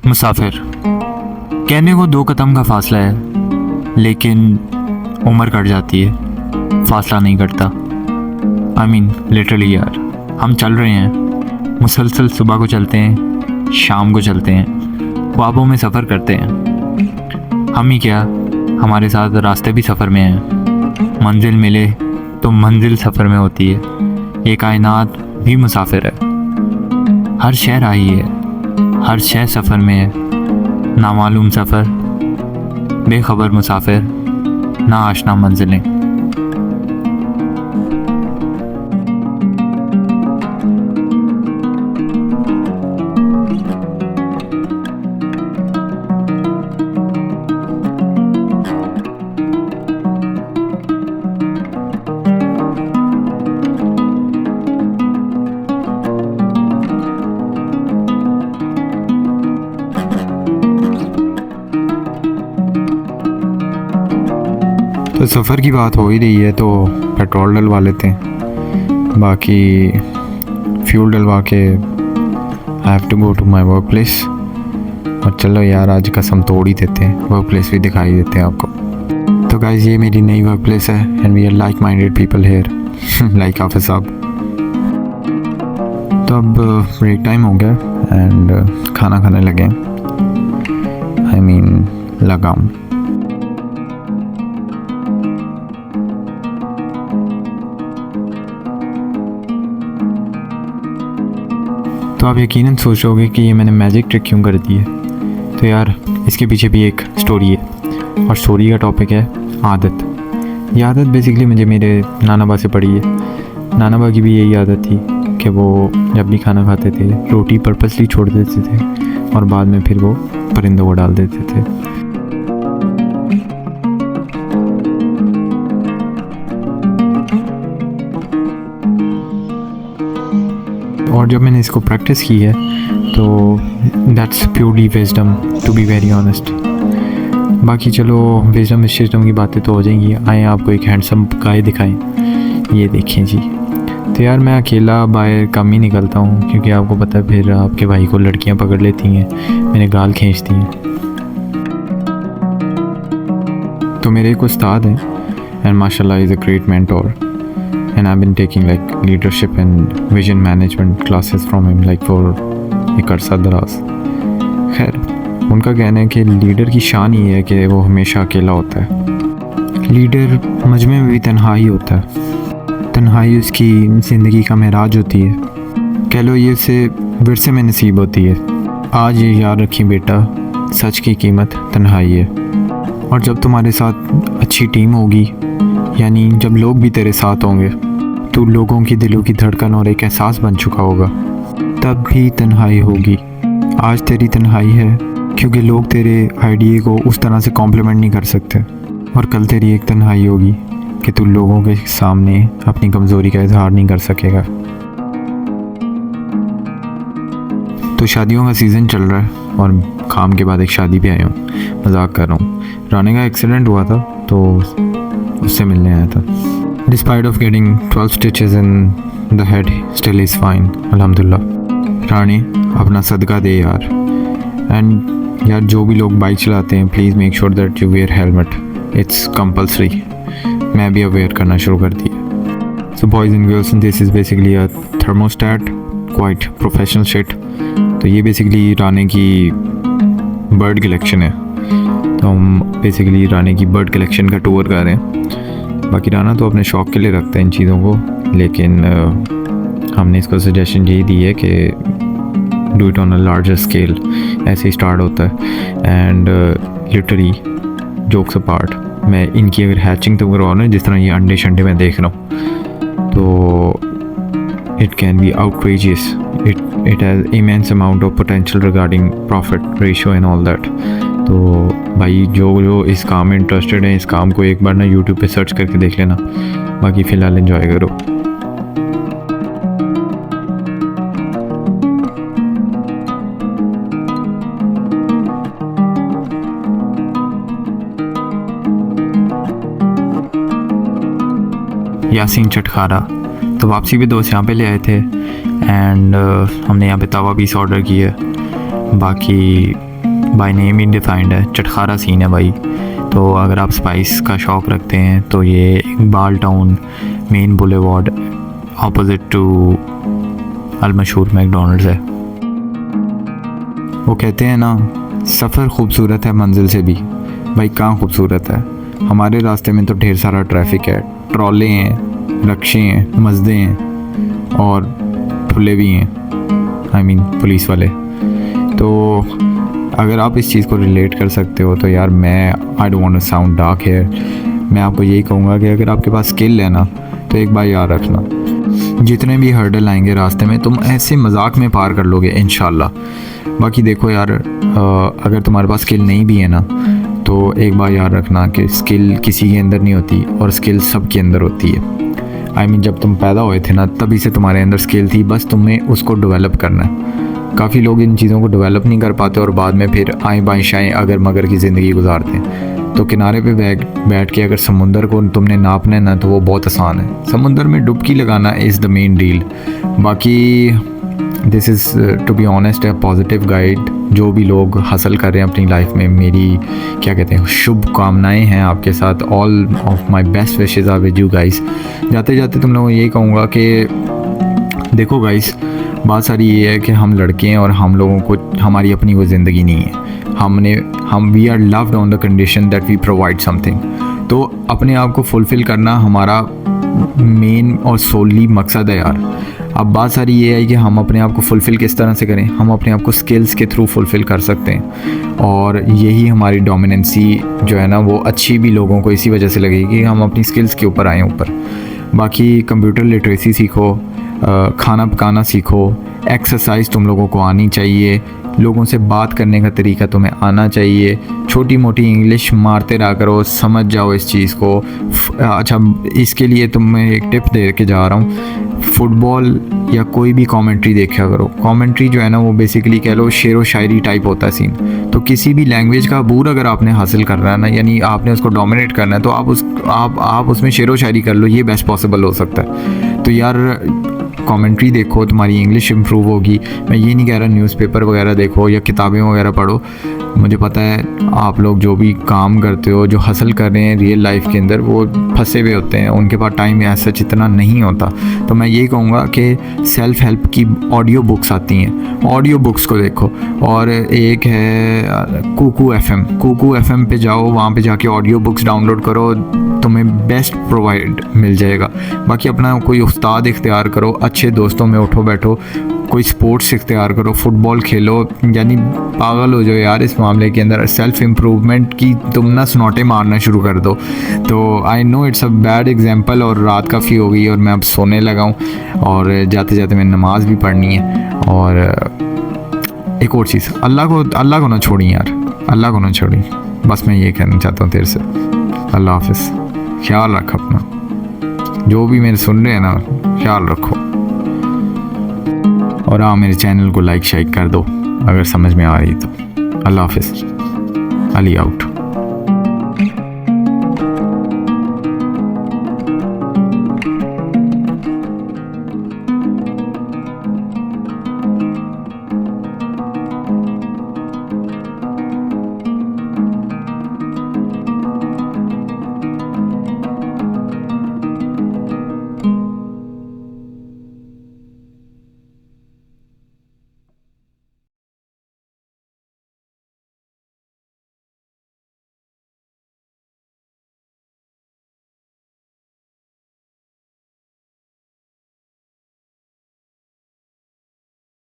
मुसाफिर। कहने को 2 कदम का फासला है, लेकिन उम्र कट जाती है, फासला नहीं कटता। आई मीन लिटरली यार, हम चल रहे हैं मुसलसल, सुबह को चलते हैं, शाम को चलते हैं, ख्वाबों में सफ़र करते हैं। हम ही क्या, हमारे साथ रास्ते भी सफ़र में हैं। मंजिल मिले तो मंजिल सफ़र में होती है। ये कायनात भी मुसाफिर है। हर शहर आई है, हर शहर सफ़र में है। नामालूम सफ़र, बेखबर मुसाफिर, ना आशना मंजिलें। तो सफ़र की बात हो ही रही है तो पेट्रोल डलवा लेते हैं। बाकी फ्यूल डलवा के I have to go to my workplace. और चलो यार, आज कसम तोड़ ही देते हैं, वर्क प्लेस भी दिखाई देते हैं आपको। तो गाइस, ये मेरी नई वर्क प्लेस है and we are like minded people here like Hafiz Sahab. तो अब ब्रेक टाइम हो गया एंड खाना खाने लगे। आई मीन लगाम। तो आप यकीनन सोचोगे कि ये मैंने मैजिक ट्रिक क्यों कर दी है। तो यार, इसके पीछे भी एक स्टोरी है और स्टोरी का टॉपिक है आदत। ये आदत बेसिकली मुझे मेरे नानाबा से पड़ी है। नानाबा की भी यही आदत थी कि वो जब भी खाना खाते थे रोटी पर्पसली छोड़ देते थे और बाद में फिर वो परिंदों को डाल देते थे। और जब मैंने इसको प्रैक्टिस की है तो that's purely wisdom, to be very honest. बाकी चलो, विजडम विशडम की बातें तो हो जाएंगी। आए आपको एक हैंडसम गाय दिखाएं, ये देखें जी। तो यार, मैं अकेला बाहर कम ही निकलता हूँ क्योंकि आपको पता है फिर आपके भाई को लड़कियाँ पकड़ लेती हैं, मेरे गाल खींचती हैं। तो मेरे एक उस्ताद हैं एंड माशाल्लाह is a great mentor and I've been taking like leadership and vision management classes from him like for एक अरसा दराज। खैर, उनका कहना है कि लीडर की शान ये है कि वो हमेशा अकेला होता है। लीडर मजमे में भी तन्हाई होता है। तन्हाई उसकी ज़िंदगी का महराज होती है। कह लो ये उसे विरसे में नसीब होती है। आज ये याद रखी बेटा, सच की कीमत तन्हाई है। और जब तुम्हारे साथ अच्छी टीम होगी, यानी जब लोग भी तेरे साथ होंगे, तो लोगों की दिलों की धड़कन और एक एहसास बन चुका होगा, तब भी तन्हाई होगी। आज तेरी तन्हाई है क्योंकि लोग तेरे आइडिया को उस तरह से कॉम्प्लीमेंट नहीं कर सकते। और कल तेरी एक तन्हाई होगी कि तू लोगों के सामने अपनी कमज़ोरी का इजहार नहीं कर सकेगा। तो शादियों का सीज़न चल रहा है और काम के बाद एक शादी पे आया हूँ। मजाक कर रहा हूँ। राने का एक्सीडेंट हुआ था तो उससे मिलने आया था। Despite of getting 12 stitches in the head, still is fine, अल्हम्दुलिल्लाह। रानी, अपना सदका दे यार। एंड यार, जो भी लोग बाइक चलाते हैं, please make sure that you wear helmet, it's compulsory. मैं भी अवेयर करना शुरू कर दिया। So boys and girls, this is basically a thermostat, quite professional shit. तो ये बेसिकली राने की बर्ड कलेक्शन है। तो हम बेसिकली राने की बर्ड कलेक्शन का टूर कर रहे हैं। बाकी राना तो अपने शौक़ के लिए रखता है इन चीज़ों को, लेकिन हमने इसको सजेशन यही दी है कि do it on a larger scale. ऐसे ही स्टार्ट होता है। एंड लिटरली जोक्स अपार्ट, मैं इनकी अगर हैचिंग तो करवाऊँ ना, जिस तरह ये अंडे शंडे मैं देख रहा हूँ, तो it can be outrageous. It has immense amount of potential regarding profit ratio and all that. तो भाई, जो इस काम में इंटरेस्टेड है, इस काम को एक बार ना यूट्यूब पे सर्च करके देख लेना। बाकी फ़िलहाल एंजॉय करो। यासीन चटखारा। तो वापसी पे दोस्त यहाँ पे ले आए थे एंड हमने यहाँ पे तवा पीस ऑर्डर किया। बाकी बाय नेम ही डिफाइंड है, चटखारा सीन है भाई। तो अगर आप स्पाइस का शौक़ रखते हैं तो ये Iqbal town main boulevard opposite to अलमशहूर मैकडोनल्ड्स है। वो कहते हैं ना, सफ़र खूबसूरत है मंजिल से भी। भाई कहाँ खूबसूरत है, हमारे रास्ते में तो ढेर सारा ट्रैफिक है, ट्रॉले हैं, रक्शे हैं, मज़दे हैं और फुले भी हैं, आई मीन पुलिस वाले। तो अगर आप इस चीज़ को रिलेट कर सकते हो तो यार मैं I don't want to sound dark here, मैं आपको यही कहूँगा कि अगर आपके पास स्किल है ना तो एक बार याद रखना, जितने भी हर्डल आएंगे रास्ते में तुम ऐसे मजाक में पार कर लोगे इंशाल्लाह। बाकी देखो यार, अगर तुम्हारे पास स्किल नहीं भी है ना तो एक बार याद रखना कि स्किल किसी के अंदर नहीं होती और स्किल सब के अंदर होती है। आई मीन जब तुम पैदा हुए थे ना तभी से तुम्हारे अंदर स्किल थी, बस तुम्हें उसको डेवलप करना है। काफ़ी लोग इन चीज़ों को डेवलप नहीं कर पाते और बाद में फिर आएँ बाएँ शाएँ अगर मगर की ज़िंदगी गुजारते हैं। तो किनारे पे बैठ के अगर समुंदर को तुमने नापना है ना तो वो बहुत आसान है, समुंदर में डुबकी लगाना इज़ द मेन डील। बाकी this is to be honest a positive guide. जो भी लोग हासिल कर रहे हैं अपनी लाइफ में, मेरी क्या कहते हैं शुभकामनाएं हैं आपके साथ। All of my best wishes are with you guys. जाते जाते तुम लोगों को यही कहूँगा कि देखो गाइस, बात सारी ये है कि हम लड़के हैं और हम लोगों को हमारी अपनी कोई ज़िंदगी नहीं है। हम we are loved on the condition that we provide something. तो अपने आप को फुलफ़िल करना हमारा मेन और सोली मकसद है यार। अब बात सारी ये है कि हम अपने आप को फुलफ़िल किस तरह से करें। हम अपने आप को स्किल्स के थ्रू फुलफ़िल कर सकते हैं और यही हमारी डोमिनेंसी जो है ना वो अच्छी भी लोगों को इसी वजह से लगेगी कि हम अपनी स्किल्स के ऊपर आएँ ऊपर। बाकी कंप्यूटर लिटरेसी सीखो, खाना पकाना सीखो, एक्सरसाइज तुम लोगों को आनी चाहिए, लोगों से बात करने का तरीका तुम्हें आना चाहिए, छोटी मोटी इंग्लिश मारते रहा करो, समझ जाओ इस चीज़ को। अच्छा, इसके लिए मैं एक टिप दे के जा रहा हूँ, फुटबॉल या कोई भी कमेंट्री देखा करो। कमेंट्री जो है ना वो बेसिकली कह लो शेर व शायरी टाइप होता है सीन। तो किसी भी लैंग्वेज का अबूर अगर आपने हासिल करना है ना, यानी आपने उसको डोमिनेट करना है, तो आप उसमें शेर व शायरी कर लो, ये बेस्ट पॉसिबल हो सकता है। तो यार कमेंट्री देखो, तुम्हारी इंग्लिश इम्प्रूव होगी। मैं ये नहीं कह रहा न्यूज़पेपर वगैरह देखो या किताबें वगैरह पढ़ो। मुझे पता है आप लोग जो भी काम करते हो, जो हासिल कर रहे हैं रियल लाइफ के अंदर, वो फंसे हुए होते हैं, उनके पास टाइम ऐसा इतना नहीं होता। तो मैं ये कहूँगा कि सेल्फ़ हेल्प की ऑडियो बुक्स आती हैं, ऑडियो बुक्स को देखो। और एक है कुकू एफएम पे जाओ, वहाँ पे जाके ऑडियो बुक्स डाउनलोड करो, तुम्हें बेस्ट प्रोवाइड मिल जाएगा। बाकी अपना कोई उस्ताद इख्तियार करो, अच्छे दोस्तों में उठो बैठो, कोई स्पोर्ट्स इख्तियार करो, फुटबॉल खेलो, यानी पागल हो जाओ यार इस मामले के अंदर। सेल्फ़ इम्प्रूवमेंट की तुम ना स्नोटे मारना शुरू कर दो। तो I know it's a bad example और रात काफ़ी हो गई और मैं अब सोने लगा हूँ और जाते जाते मैं नमाज़ भी पढ़नी है। और एक और चीज़, अल्लाह को ना छोड़ी यार, अल्लाह को ना छोड़ी, बस मैं ये कहना चाहता हूँ तेरे से। अल्लाह हाफ़िज़, ख्याल रख अपना, जो भी मेरे सुन रहे हैं ना ख्याल रखो। और हाँ, मेरे चैनल को लाइक शेयर कर दो अगर समझ में आ रही तो। अल्लाह हाफ़िज़, अली आउट।